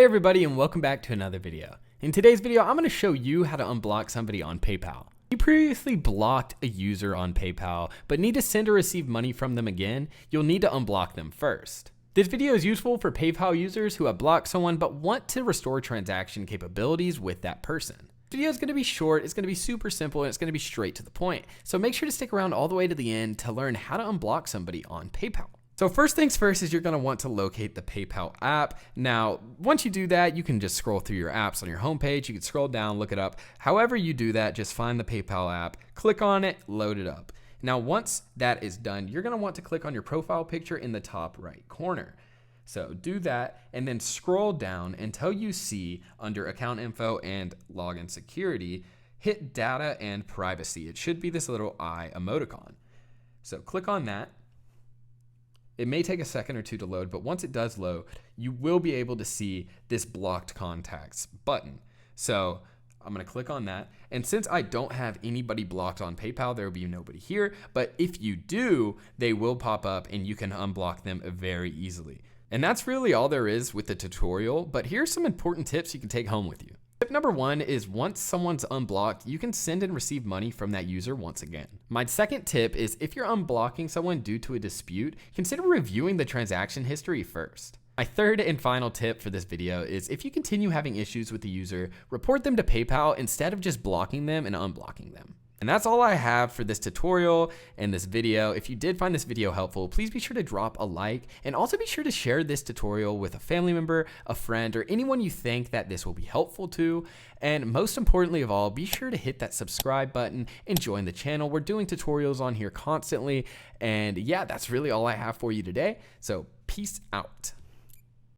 everybody, and welcome back to another video. In today's video, I'm going to show you how to unblock somebody on PayPal. You previously blocked a user on PayPal, but need to send or receive money from them again, you'll need to unblock them first. This video is useful for PayPal users who have blocked someone but want to restore transaction capabilities with that person. This video is going to be short, it's going to be super simple, and it's going to be straight to the point. So make sure to stick around all the way to the end to learn how to unblock somebody on PayPal. So first things first is you're going to want to locate the PayPal app. Now, once you do that, you can just scroll through your apps on your homepage. You can scroll down, look it up. However you do that, just find the PayPal app, click on it, load it up. Now, once that is done, you're going to want to click on your profile picture in the top right corner. So do that and then scroll down until you see under account info and login security, hit data and privacy. It should be this little eye emoticon. So click on that. It may take a second or two to load, but once it does load, you will be able to see this blocked contacts button. So I'm going to click on that. And since I don't have anybody blocked on PayPal, there will be nobody here. But if you do, they will pop up and you can unblock them very easily. And that's really all there is with the tutorial. But here's some important tips you can take home with you. Tip number one is once someone's unblocked, you can send and receive money from that user once again. My second tip is if you're unblocking someone due to a dispute, consider reviewing the transaction history first. My third and final tip for this video is if you continue having issues with the user, report them to PayPal instead of just blocking them and unblocking them. And that's all I have for this tutorial and this video. If you did find this video helpful, please be sure to drop a like and also be sure to share this tutorial with a family member, a friend, or anyone you think that this will be helpful to. And most importantly of all, be sure to hit that subscribe button and join the channel. We're doing tutorials on here constantly. And yeah, that's really all I have for you today. So peace out.